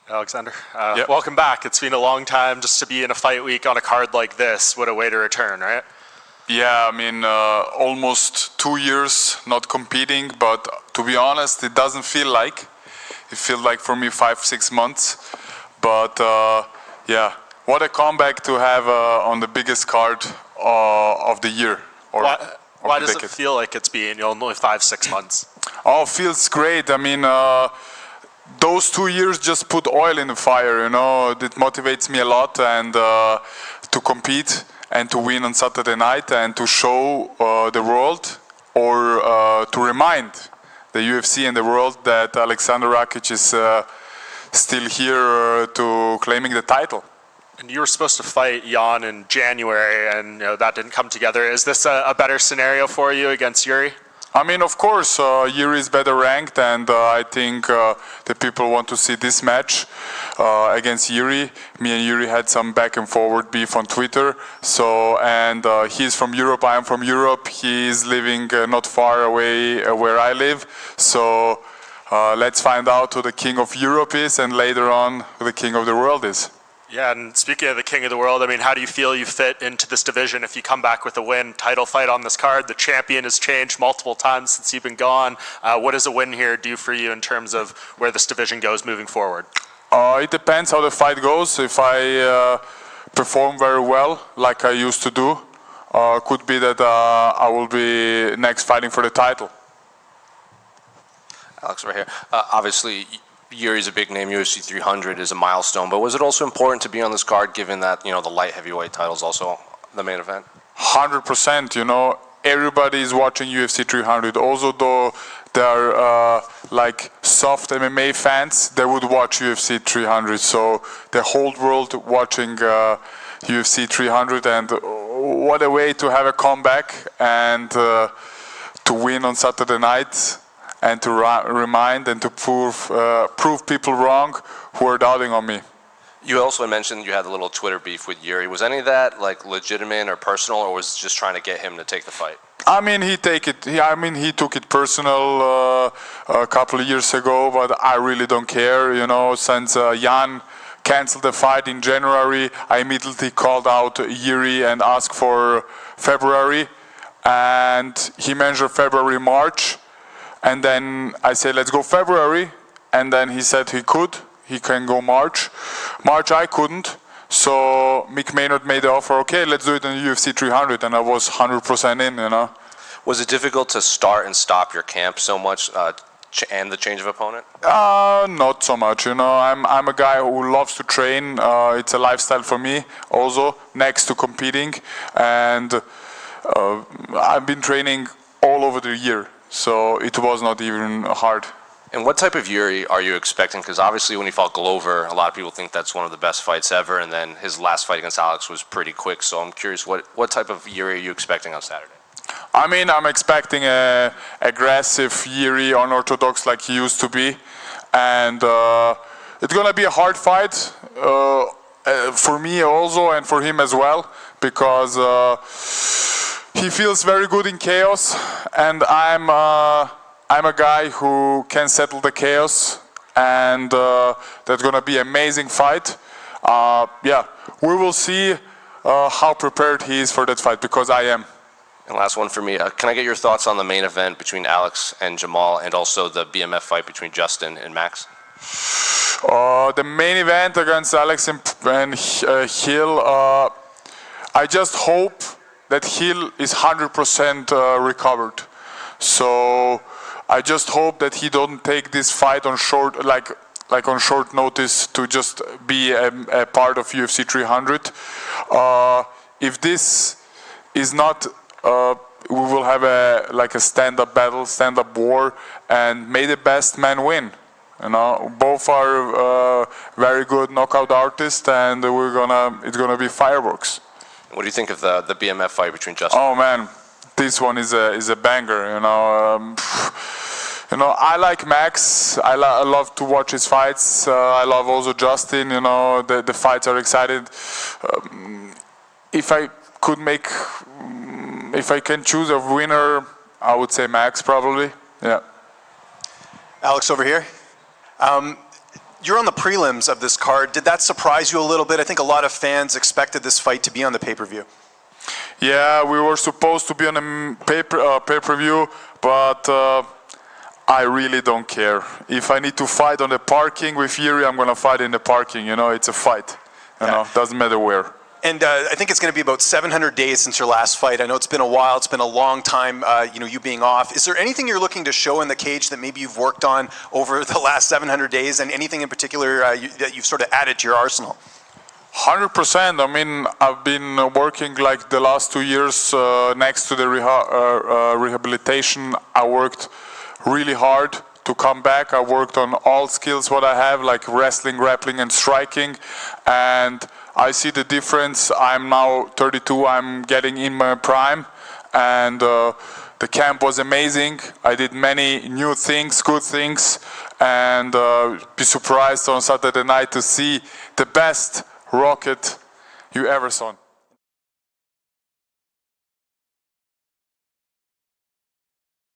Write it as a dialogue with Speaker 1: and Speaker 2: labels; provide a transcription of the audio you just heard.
Speaker 1: Aleksandar,
Speaker 2: Yep.
Speaker 1: welcome back. It's been a long time just to be in a fight week on a card like this. What a way to return, right?
Speaker 2: Yeah, I mean, almost 2 years not competing, but to be honest, it doesn't feel like. It feels like for me 5-6 months. But yeah, what a comeback to have on the biggest card of the year. Or
Speaker 1: Why does it feel like it's been only 5-6 months?
Speaker 2: Oh, feels great. I mean, those 2 years just put oil in the fire, you know. It motivates me a lot and to compete and to win on Saturday night and to show the world or to remind the UFC and the world that Aleksandar Rakic is still here to claiming the title.
Speaker 1: And you were supposed to fight Jan in January, and that didn't come together. Is this a better scenario for you against Jiri?
Speaker 2: I mean, of course, Jiri is better ranked, and I think the people want to see this match against Jiri. Me and Jiri had some back and forward beef on Twitter. So, and he's from Europe, I am from Europe. He's living not far away where I live. So let's find out who the king of Europe is, and later on who the king of the world is.
Speaker 1: Yeah, and speaking of the king of the world, I mean, how do you feel you fit into this division if you come back with a win? Title fight on this card. The champion has changed multiple times since you've been gone. What does a win here do for you in terms of where this division goes moving forward?
Speaker 2: It depends how the fight goes. If I perform very well, like I used to do, could be that I will be next fighting for the title.
Speaker 3: Alex, right here. Obviously, Jiri's a big name. UFC 300 is a milestone, but was it also important to be on this card, given that the light heavyweight title is also the main event?
Speaker 2: 100%. You know, everybody is watching UFC 300. Also, though they are like soft MMA fans, they would watch UFC 300. So the whole world watching UFC 300, and what a way to have a comeback and to win on Saturday night. And to remind and to prove people wrong who are doubting on me.
Speaker 3: You also mentioned you had a little Twitter beef with Jiri. Was any of that like legitimate or personal, or was it just trying to get him to take the fight?
Speaker 2: I mean, he took it personal a couple of years ago, but I really don't care. You know, since Jan canceled the fight in January, I immediately called out Jiri and asked for February, and he mentioned February, March. And then I said, let's go February. And then he said he can go March. March I couldn't. So Mick Maynard made the offer, okay, let's do it in UFC 300. And I was 100% in, you know.
Speaker 3: Was it difficult to start and stop your camp so much and the change of opponent?
Speaker 2: Not so much, you know. I'm a guy who loves to train. It's a lifestyle for me also, next to competing. And I've been training all over the year. So it was not even hard.
Speaker 3: And what type of Jiri are you expecting? Because obviously when he fought Glover, a lot of people think that's one of the best fights ever, and then his last fight against Alex was pretty quick. So I'm curious, what type of Jiri are you expecting on Saturday?
Speaker 2: I mean, I'm expecting a aggressive Jiri, unorthodox like he used to be. And it's going to be a hard fight for me also and for him as well, because he feels very good in chaos, and I'm a guy who can settle the chaos, and that's gonna be an amazing fight. Yeah, we will see how prepared he is for that fight, because I am.
Speaker 3: And last one for me, can I get your thoughts on the main event between Alex and Jamal, and also the BMF fight between Justin and Max?
Speaker 2: The main event against Alex and Hill, I just hope that Hill is 100% recovered. So I just hope that he don't take this fight on short, like on short notice to just be a part of UFC 300. If this is not, we will have a stand-up battle, stand-up war, and may the best man win. You know, both are very good knockout artists, and it's gonna be fireworks.
Speaker 3: What do you think of the BMF fight between Justin?
Speaker 2: Oh man, this one is a banger. You know, I like Max. I love to watch his fights. I love also Justin. You know, the fights are exciting. If I can choose a winner, I would say Max probably. Yeah.
Speaker 4: Alex over here. you're on the prelims of this card. Did that surprise you a little bit? I think a lot of fans expected this fight to be on the pay-per-view.
Speaker 2: Yeah, we were supposed to be on a pay-per-view, but I really don't care. If I need to fight on the parking with Jiri, I'm going to fight in the parking. You know, it's a fight. You know, doesn't matter where.
Speaker 4: And I think it's going to be about 700 days since your last fight. I know it's been a while. It's been a long time, you know, you being off. Is there anything you're looking to show in the cage that maybe you've worked on over the last 700 days, and anything in particular that you've sort of added to your arsenal?
Speaker 2: 100%. I mean, I've been working like the last 2 years next to the rehabilitation. I worked really hard to come back. I worked on all skills what I have, like wrestling, grappling, and striking. And I see the difference. I'm now 32. I'm getting in my prime. And the camp was amazing. I did many new things, good things. And be surprised on Saturday night to see the best rocket you ever saw.